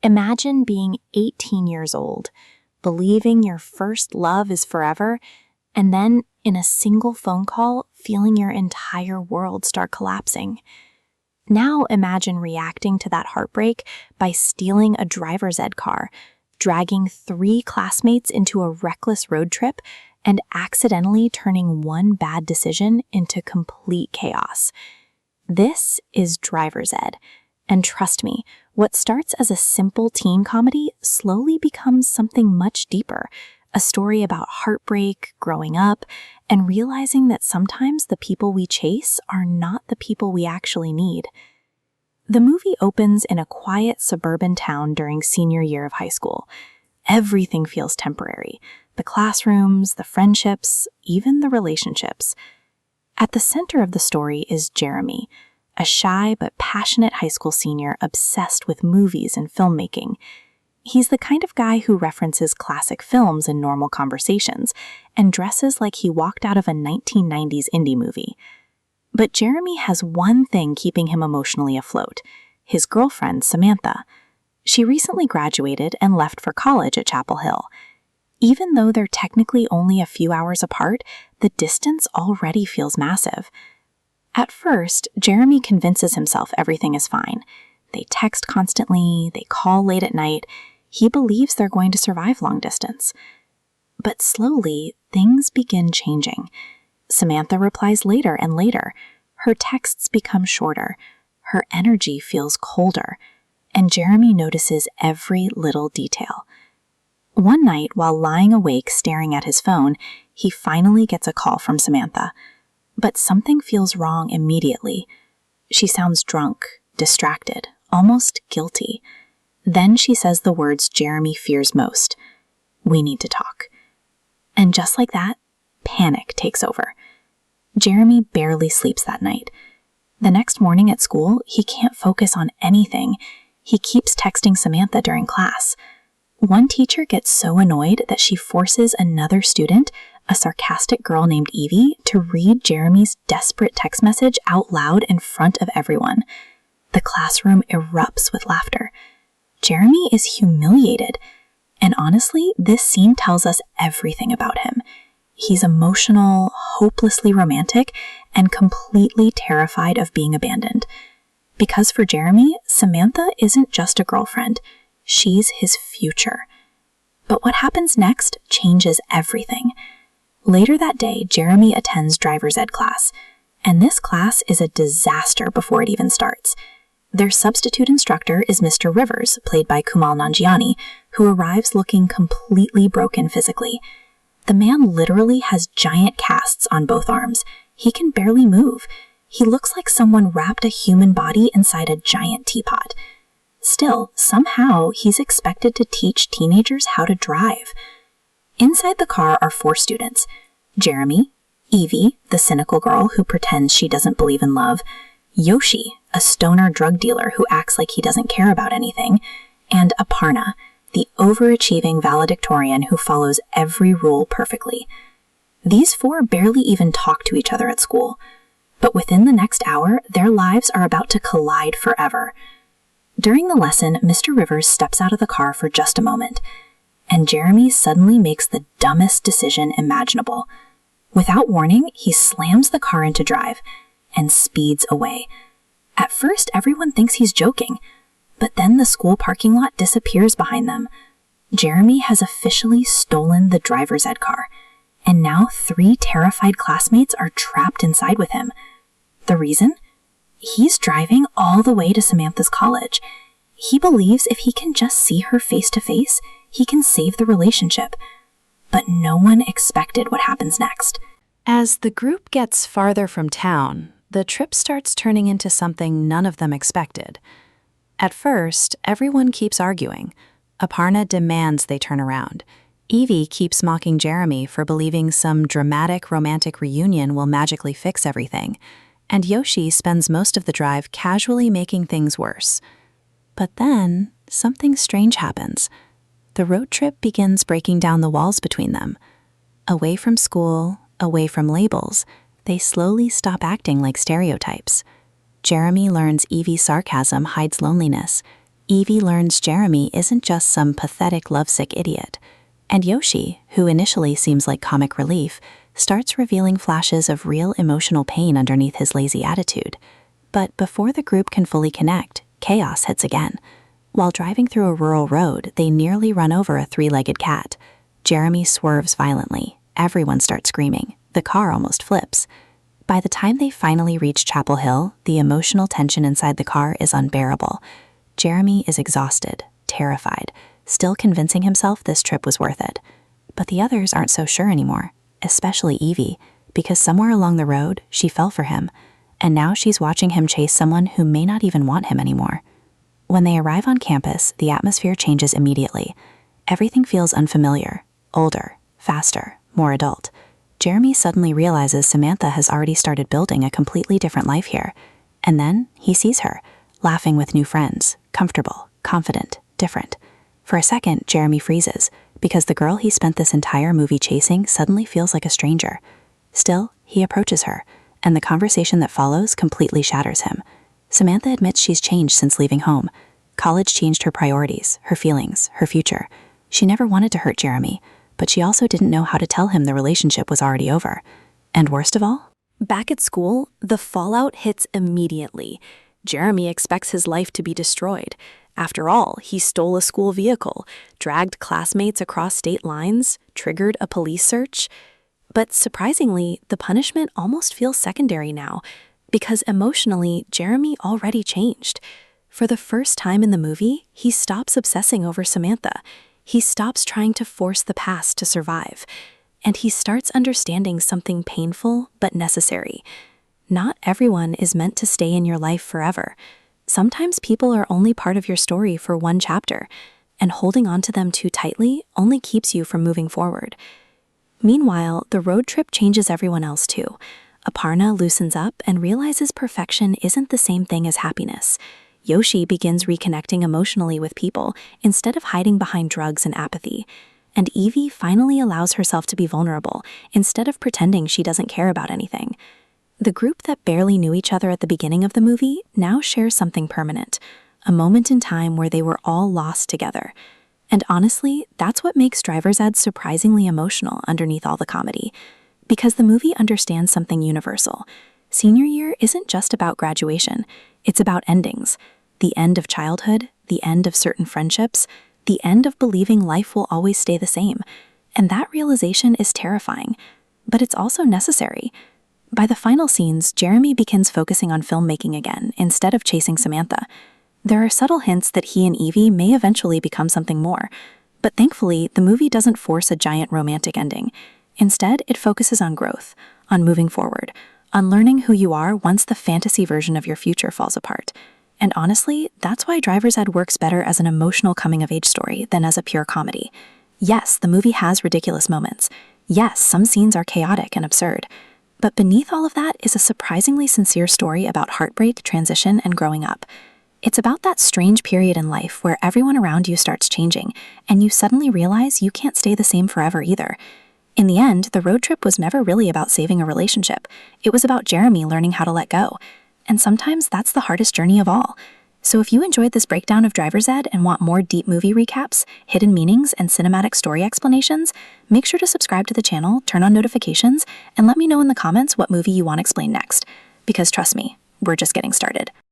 Imagine being 18 years old, believing your first love is forever, and then, in a single phone call, feeling your entire world start collapsing. Now imagine reacting to that heartbreak by stealing a driver's ed car, dragging 3 classmates into a reckless road trip, and accidentally turning one bad decision into complete chaos. This is driver's ed, and trust me, what starts as a simple teen comedy slowly becomes something much deeper, a story about heartbreak, growing up, and realizing that sometimes the people we chase are not the people we actually need. The movie opens in a quiet suburban town during senior year of high school. Everything feels temporary. The classrooms, the friendships, even the relationships. At the center of the story is Jeremy, a shy but passionate high school senior obsessed with movies and filmmaking. He's the kind of guy who references classic films in normal conversations and dresses like he walked out of a 1990s indie movie. But Jeremy has one thing keeping him emotionally afloat: his girlfriend, Samantha. She recently graduated and left for college at Chapel Hill. Even though they're technically only a few hours apart, the distance already feels massive. At first, Jeremy convinces himself everything is fine. They text constantly, they call late at night. He believes they're going to survive long distance. But slowly, things begin changing. Samantha replies later and later. Her texts become shorter. Her energy feels colder. And Jeremy notices every little detail. One night, while lying awake staring at his phone, he finally gets a call from Samantha. But something feels wrong immediately. She sounds drunk, distracted, almost guilty. Then she says the words Jeremy fears most: "We need to talk." And just like that, panic takes over. Jeremy barely sleeps that night. The next morning at school, he can't focus on anything. He keeps texting Samantha during class. One teacher gets so annoyed that she forces another student, a sarcastic girl named Evie, to read Jeremy's desperate text message out loud in front of everyone. The classroom erupts with laughter. Jeremy is humiliated. And honestly, this scene tells us everything about him. He's emotional, hopelessly romantic, and completely terrified of being abandoned. Because for Jeremy, Samantha isn't just a girlfriend. She's his future. But what happens next changes everything. Later that day, Jeremy attends driver's ed class, and this class is a disaster before it even starts. Their substitute instructor is Mr. Rivers, played by Kumail Nanjiani, who arrives looking completely broken physically. The man literally has giant casts on both arms. He can barely move. He looks like someone wrapped a human body inside a giant teapot. Still, somehow, he's expected to teach teenagers how to drive. Inside the car are 4 students: Jeremy, Evie, the cynical girl who pretends she doesn't believe in love, Yoshi, a stoner drug dealer who acts like he doesn't care about anything, and Aparna, the overachieving valedictorian who follows every rule perfectly. These 4 barely even talk to each other at school, but within the next hour, their lives are about to collide forever. During the lesson, Mr. Rivers steps out of the car for just a moment, and Jeremy suddenly makes the dumbest decision imaginable. Without warning, he slams the car into drive and speeds away. At first, everyone thinks he's joking, but then the school parking lot disappears behind them. Jeremy has officially stolen the driver's ed car, and now 3 terrified classmates are trapped inside with him. The reason? He's driving all the way to Samantha's college. He believes if he can just see her face to face, he can save the relationship. But no one expected what happens next. As the group gets farther from town, the trip starts turning into something none of them expected. At first, everyone keeps arguing. Aparna demands they turn around. Evie keeps mocking Jeremy for believing some dramatic romantic reunion will magically fix everything. And Yoshi spends most of the drive casually making things worse. But then, something strange happens. The road trip begins breaking down the walls between them. Away from school, away from labels, they slowly stop acting like stereotypes. Jeremy learns Evie's sarcasm hides loneliness. Evie learns Jeremy isn't just some pathetic lovesick idiot, and Yoshi, who initially seems like comic relief, starts revealing flashes of real emotional pain underneath his lazy attitude. But before the group can fully connect, chaos hits again. While driving through a rural road, they nearly run over a three-legged cat. Jeremy swerves violently. Everyone starts screaming. The car almost flips. By the time they finally reach Chapel Hill, the emotional tension inside the car is unbearable. Jeremy is exhausted, terrified, still convincing himself this trip was worth it. But the others aren't so sure anymore, especially Evie, because somewhere along the road, she fell for him, and now she's watching him chase someone who may not even want him anymore. When they arrive on campus, the atmosphere changes immediately. Everything feels unfamiliar, older, faster, more adult. Jeremy suddenly realizes Samantha has already started building a completely different life here. And then he sees her, laughing with new friends, comfortable, confident, different. For a second, Jeremy freezes, because the girl he spent this entire movie chasing suddenly feels like a stranger. Still, he approaches her, and the conversation that follows completely shatters him. Samantha admits she's changed since leaving home. College changed her priorities, her feelings, her future. She never wanted to hurt Jeremy, but she also didn't know how to tell him the relationship was already over. And worst of all, Back at school, the fallout hits immediately. Jeremy expects his life to be destroyed. After all, he stole a school vehicle, dragged classmates across state lines, triggered a police search. But surprisingly, the punishment almost feels secondary now, because emotionally, Jeremy already changed. For the first time in the movie, he stops obsessing over Samantha. He stops trying to force the past to survive. And he starts understanding something painful but necessary. Not everyone is meant to stay in your life forever. Sometimes people are only part of your story for one chapter, and holding on to them too tightly only keeps you from moving forward. Meanwhile, the road trip changes everyone else too. Aparna loosens up and realizes perfection isn't the same thing as happiness. Yoshi begins reconnecting emotionally with people instead of hiding behind drugs and apathy. And Evie finally allows herself to be vulnerable instead of pretending she doesn't care about anything. The group that barely knew each other at the beginning of the movie now shares something permanent, a moment in time where they were all lost together. And honestly, that's what makes Driver's Ed surprisingly emotional underneath all the comedy. Because the movie understands something universal. Senior year isn't just about graduation, it's about endings. The end of childhood, the end of certain friendships, the end of believing life will always stay the same. And that realization is terrifying, but it's also necessary. By the final scenes, Jeremy begins focusing on filmmaking again, instead of chasing Samantha. There are subtle hints that he and Evie may eventually become something more. But thankfully, the movie doesn't force a giant romantic ending. Instead, it focuses on growth, on moving forward, on learning who you are once the fantasy version of your future falls apart. And honestly, that's why Driver's Ed works better as an emotional coming-of-age story than as a pure comedy. Yes, the movie has ridiculous moments. Yes, some scenes are chaotic and absurd. But beneath all of that is a surprisingly sincere story about heartbreak, transition, and growing up. It's about that strange period in life where everyone around you starts changing, and you suddenly realize you can't stay the same forever either. In the end, the road trip was never really about saving a relationship. It was about Jeremy learning how to let go. And sometimes that's the hardest journey of all. So if you enjoyed this breakdown of Driver's Ed and want more deep movie recaps, hidden meanings, and cinematic story explanations, make sure to subscribe to the channel, turn on notifications, and let me know in the comments what movie you want explained next. Because trust me, we're just getting started.